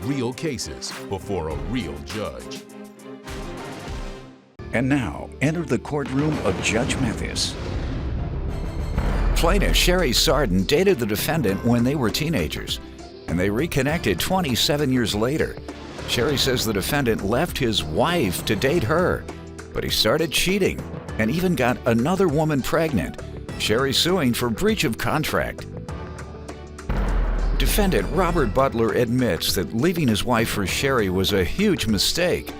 real cases before a real judge. And now, enter the courtroom of Judge Mathis. Plaintiff Sherry Sarden dated the defendant when they were teenagers, and they reconnected 27 years later. Sherry says the defendant left his wife to date her, but he started cheating and even got another woman pregnant. Sherry suing for breach of contract. Defendant Robert Butler admits that leaving his wife for Sherry was a huge mistake,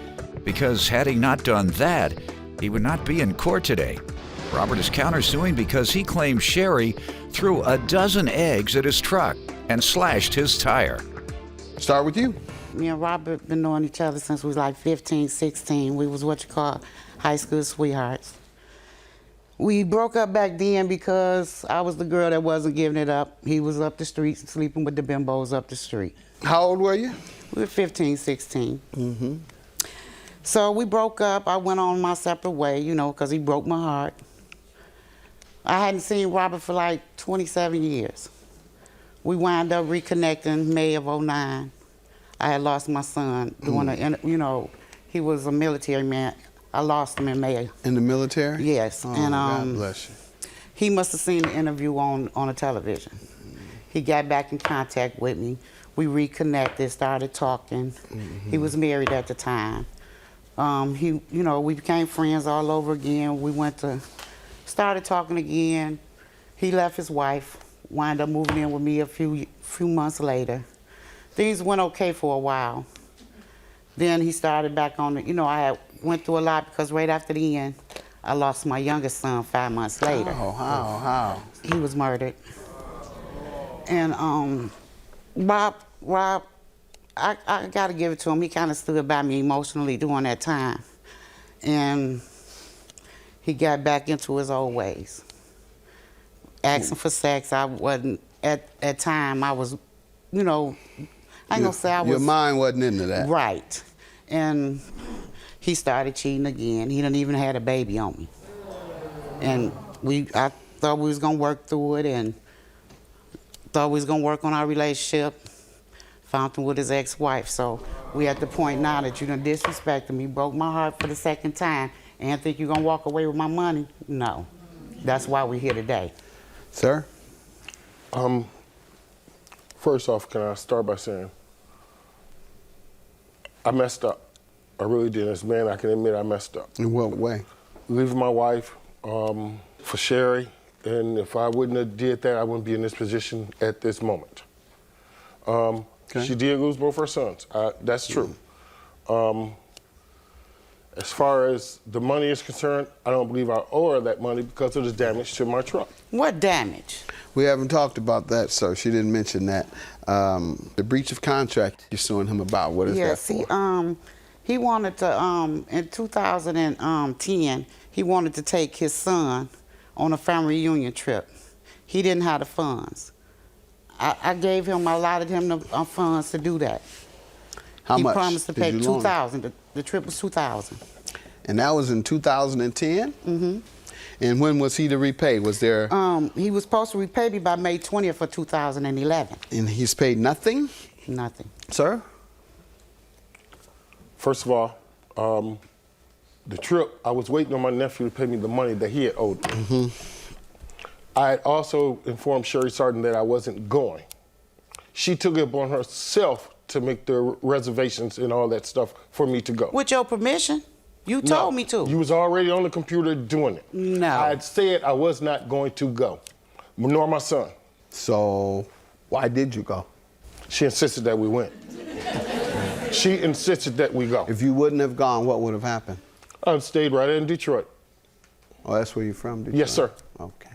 because had he not done that, he would not be in court today. Robert is countersuing because he claims Sherry threw a dozen eggs at his truck and slashed his tire. Start with you. Me and Robert been knowing each other since we was like 15, 16. We was what you call high school sweethearts. We broke up back then because I was the girl that wasn't giving it up. He was up the street sleeping with the bimbos up the street. How old were you? We were 15, 16. So we broke up. I went on my separate way, you know, because he broke my heart. I hadn't seen Robert for like 27 years. We wound up reconnecting May of '09. I had lost my son doing you know, he was a military man. I lost him in May. In the military? Yes. Oh, and God bless you. he must have seen the interview on the television. He got back in contact with me. We reconnected, started talking. He was married at the time. You know, we became friends all over again. We started talking again. He left his wife, wound up moving in with me a few months later. Things went okay for a while. Then he started back on the, you know, I went through a lot because right after the end, I lost my youngest son 5 months later. Oh, how? He was murdered. And Rob, I got to give it to him. He kind of stood by me emotionally during that time. And he got back into his old ways. Asking for sex, I wasn't, at time, I was, you know, I ain't gonna say I was. Your mind wasn't into that. Right. And he started cheating again. He done even had a baby on me. And I thought we was gonna work through it and thought we was gonna work on our relationship. Found him with his ex-wife. So we at the point now that you done disrespected me, broke my heart for the second time, and think you're gonna walk away with my money? No. That's why we're here today. Sir? First off, can I start by saying I messed up. I really did. As a man, I can admit I messed up. In what way? Leaving my wife for Sherry, and if I wouldn't have did that, I wouldn't be in this position at this moment. Okay. She did lose both her sons. That's true. As far as the money is concerned, I don't believe I owe her that money because of the damage to my truck. What damage? We haven't talked about that, sir. She didn't mention that. The breach of contract you're suing him about, what is that for? He wanted to, in 2010, he wanted to take his son on a family reunion trip. He didn't have the funds. I allotted him the funds to do that. How much? He promised to pay $2,000. The trip was $2,000. And that was in 2010? Mm-hmm. And when was he to repay? Was there... He was supposed to repay me by May 20th of 2011. And he's paid nothing? Nothing. Sir? First of all, the trip, I was waiting on my nephew to pay me the money that he had owed me. Mm-hmm. I had also informed Sherry Sarden that I wasn't going. She took it upon herself to make the reservations and all that stuff for me to go. With your permission? You told me to. You was already on the computer doing it. No. I had said I was not going to go, nor my son. So why did you go? She insisted that we went. She insisted that we go. If you wouldn't have gone, what would have happened? I stayed right in Detroit. Oh, that's where you're from, Detroit? Yes, sir. Okay.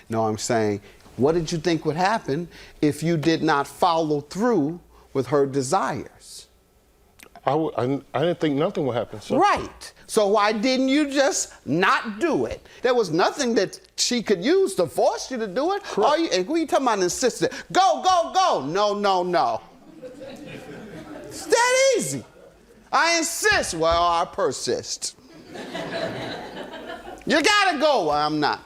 No, I'm saying, what did you think would happen if you did not follow through with her desires? I didn't think nothing would happen, sir. Right. So why didn't you just not do it? There was nothing that she could use to force you to do it. Correct. And what are you talking about insisted? Go, go, go. No, no, no. It's that easy. I insist. Well, I persist. You gotta go. Well, I'm not.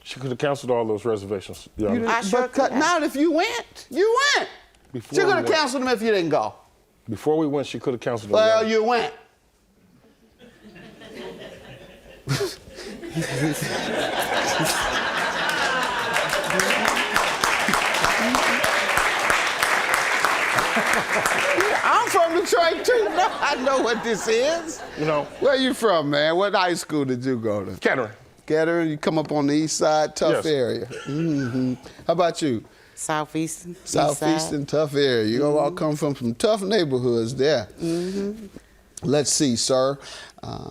She could have canceled all those reservations. I sure could have. Not if you went. You went. She could have canceled them if you didn't go. Before we went, she could have canceled them. Well, you went. I'm from Detroit too. No, I know what this is. You know. Where you from, man? What high school did you go to? Kettering. Kettering. You come up on the east side, tough area. How about you? Southeastern. Southeastern, tough area. You all come from some tough neighborhoods there. Let's see, sir.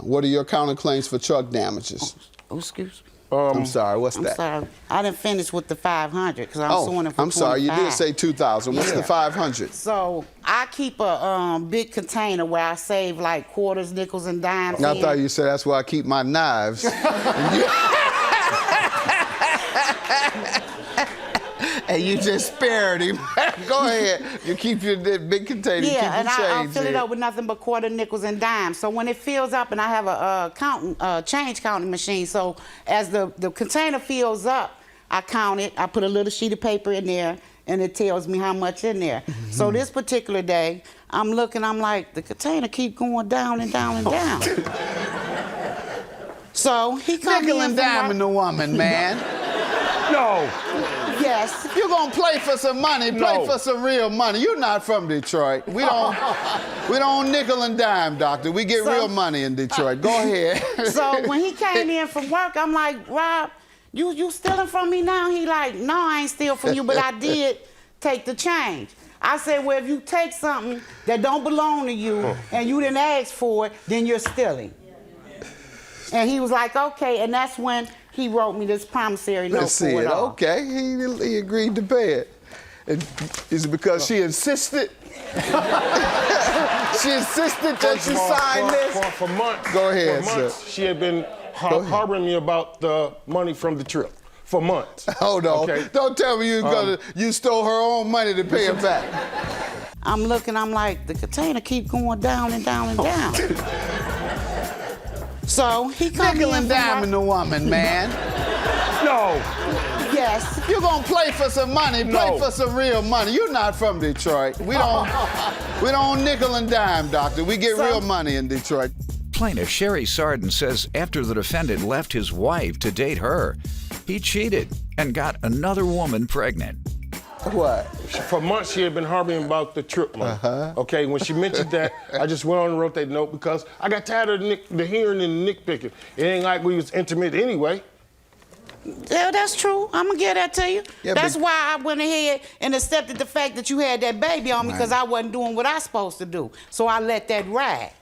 What are your counterclaims for truck damages? Oh, excuse me. I'm sorry, what's that? I'm sorry. I didn't finish with the 500 because I'm suing him for I'm sorry, you did 25. say 2,000. What's the 500? So I keep a big container where I save like quarters, nickels, and dimes. I thought you said that's where I keep my knives. And you just spared him. Go ahead. You keep your big container. Yeah, keep and your I'll change fill it in. up with nothing but quarter, nickels, and dimes. So when it fills up, and I have a change counting machine, so as the container fills up, I count it. I put a little sheet of paper in there, and it tells me how much in there. So this particular day, I'm looking, I'm like, the container keep going down and down and down. So he comes Nickel in and from diming the woman, man. No. Yes. If you're gonna play for some money, play for some real money. You're not from Detroit. We don't nickel and dime, doctor. We get real money in Detroit. Go ahead. So when he came in from work, I'm like, Rob, you stealing from me now? He like, no, I ain't steal from you, but I did take the change. I said, well, if you take something that don't belong to you and you didn't ask for it, then you're stealing. And he was like, okay, and that's when he wrote me this promissory note Let's see for it it. all. Okay, he agreed to pay it. And is it because she insisted? She insisted that you sign this? For months. Go ahead, for months, sir. she had been harboring me about the money from the trip. For months. Hold on. Okay. Don't tell me you stole her own money to pay her back. I'm looking, I'm like, the container keep going down and down and down. So he comes Nickel in and from diming work. the woman, man. No. Yes. If you're gonna play for some money, play for some real money. You're not from Detroit. We don't nickel and dime, doctor. We get real money in Detroit. Plaintiff Sherry Sarden says after the defendant left his wife to date her, he cheated and got another woman pregnant. What? For months, she had been harboring about the trip money. Okay, when she mentioned that, I just went on and wrote that note because I got tired of the hearing and the nitpicking. It ain't like we was intimate anyway. Yeah, that's true. I'm gonna give that to you. Yeah, that's why I went ahead and accepted the fact that you had that baby on me because I wasn't doing what I was supposed to do. So I let that ride.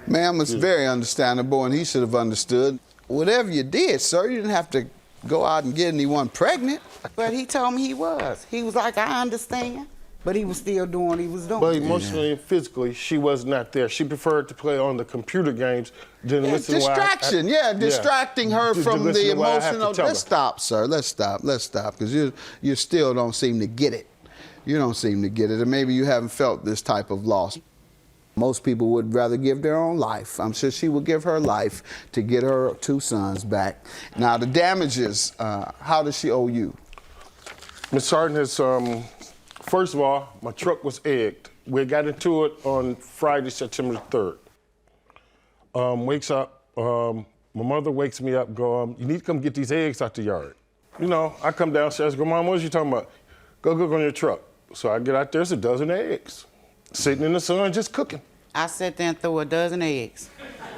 Ma'am, it's very understandable, and he should have understood. Whatever you did, sir, you didn't have to go out and get anyone pregnant. But he told me he was. He was like, I understand. But he was still doing what he was doing. But emotionally and physically, she was not there. She preferred to play on the computer games than listen Distraction, distracting her from the emotional. Let's stop, sir. Let's stop, because you still don't seem to get it. You don't seem to get it, and maybe you haven't felt this type of loss. Most people would rather give their own life. I'm sure she would give her life to get her 2 sons back. Now, the damages, how does she owe you? Ms. Sarden has, first of all, my truck was egged. We got into it on Friday, September 3rd. Wakes up, my mother wakes me up, you need to come get these eggs out the yard. You know, I come downstairs, go, Mom, what was you talking about? Go cook on your truck. So I get out there, it's a dozen eggs. Sitting in the sun, just cooking. I sat there and threw a dozen eggs.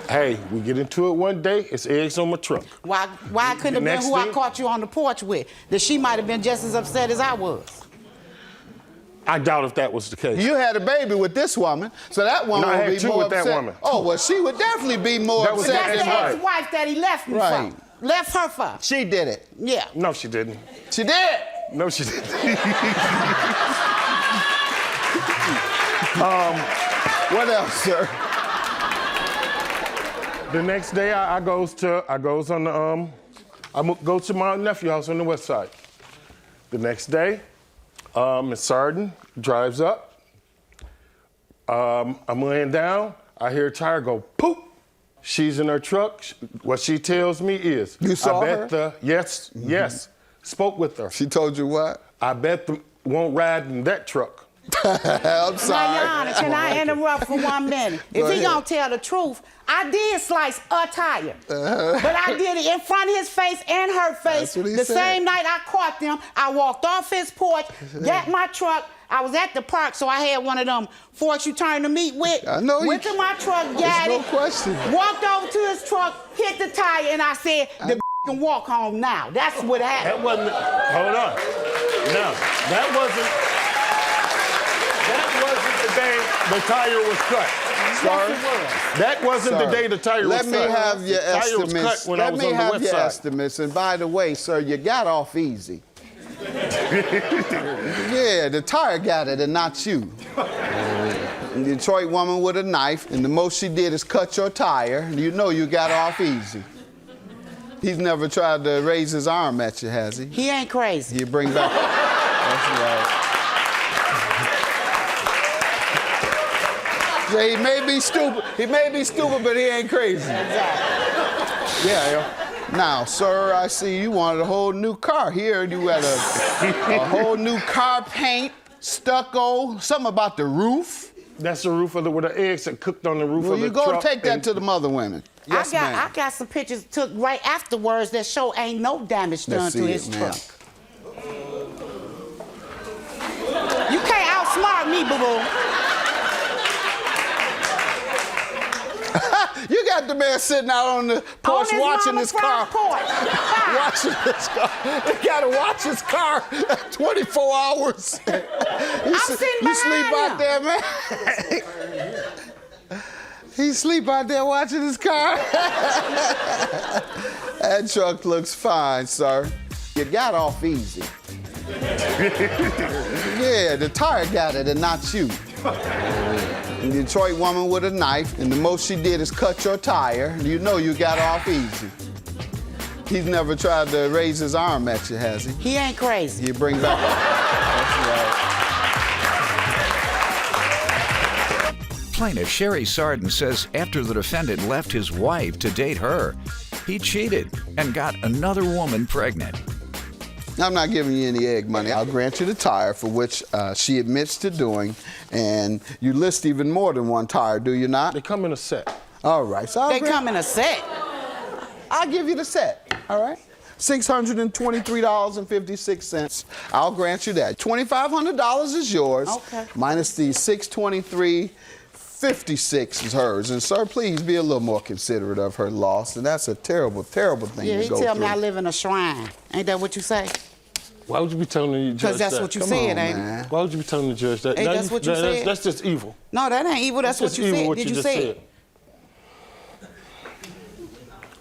Hey, we get into it one day, it's eggs on my truck. Why couldn't have been who I caught you on the porch with? That she might have been just as upset as I was. I doubt if that was the case. You had a baby with this woman, so that woman would be more upset. I had 2 with that woman. Oh, well, she would definitely be more upset. That's the ex-wife that he left me from. Left her for. She did it. Yeah. No, she didn't. She did. No, she didn't. What else, sir? The next day, I go to my nephew's house on the west side. The next day, Miss Sarden drives up. I'm laying down. I hear a tire go poop. She's in her truck. What she tells me is, you saw her? Yes. Spoke with her. She told you what? I bet won't ride in that truck. I'm sorry. Now, Your Honor, can I interrupt for 1 minute? If he gonna tell the truth, I did slice a tire. But I did it in front of his face and her face. The same night I caught them, I walked off his porch, got my truck. I was at the park, so I had one of them forks you turn the meat with. I know Went to my truck, got it. No question. Walked over to his truck, hit the tire, and I said, the can walk home now. That's what happened. That wasn't, hold on. No, that wasn't the day the tire was cut. Sorry? That wasn't the day the tire was cut. Let me have your estimates. Let me have your estimates. And by the way, sir, you got off easy. Yeah, the tire got it and not you. A Detroit woman with a knife, and the most she did is cut your tire. You know you got off easy. He's never tried to raise his arm at you, has he? He ain't crazy. You bring back. That's right. So he may be stupid. He may be stupid, but he ain't crazy. Exactly. Yeah. Now, sir, I see you wanted a whole new car. Here you had a whole new car paint, stucco, something about the roof. That's the roof of where the eggs that cooked on the roof of the truck. Well, you go take that to the mother women. Yes, I got some pictures took right afterwards that show ain't no damage done to his truck. You can't outsmart me, boo-boo. You got the man sitting out on the porch watching his car. Watching his car. You gotta watch his car 24 hours. You sleep out there, man. He sleep out there watching his car. That truck looks fine, sir. You got off easy. Yeah, the tire got it and not you. A Detroit woman with a knife, and the most she did is cut your tire. You know you got off easy. He's never tried to raise his arm at you, has he? He ain't crazy. You bring back. That's right. Plaintiff Sherry Sarden says after the defendant left his wife to date her, he cheated and got another woman pregnant. I'm not giving you any egg money. I'll grant you the tire, for which she admits to doing, and you list even more than one tire, do you not? They come in a set. All right. So They come in a set. I'll give you the set, all right? $623.56. I'll grant you that. $2,500 is yours. Okay. Minus the $623.56 is hers. And sir, please be a little more considerate of her loss. And that's a terrible, terrible thing to go through. Yeah, he tell me I live in a shrine. Ain't that what you say? Why would you be telling the judge that? Because that's what you said, ain't it? Why would you be telling the judge that? Ain't that's what you said? That's just evil. No, that ain't evil. That's what you said. Did you say it?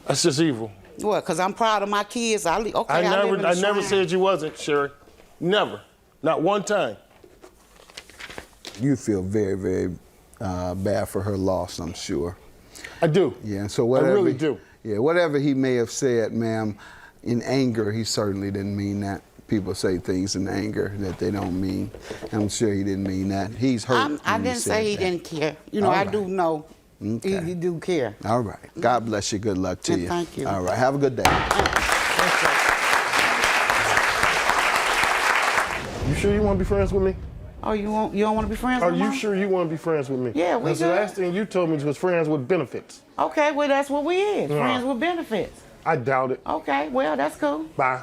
That's just evil. What? Because I'm proud of my kids. I never said you wasn't, Sherry. Never. Not one time. You feel very, very bad for her loss, I'm sure. I do. Yeah, so whatever. I really do. Yeah, whatever he may have said, ma'am, in anger, he certainly didn't mean that. People say things in anger that they don't mean. I'm sure he didn't mean that. He's hurt. I didn't say he didn't care. You know, I do know. Okay. He do care. All right. God bless you. Good luck to you. Thank you. All right. Have a good day. You sure you want to be friends with me? Oh, you don't want to be friends with me? Are you sure you want to be friends with me? Yeah, we good. The last thing you told me was friends with benefits. Okay, well, that's what we is. Friends with benefits. I doubt it. Okay, well, that's cool. Bye.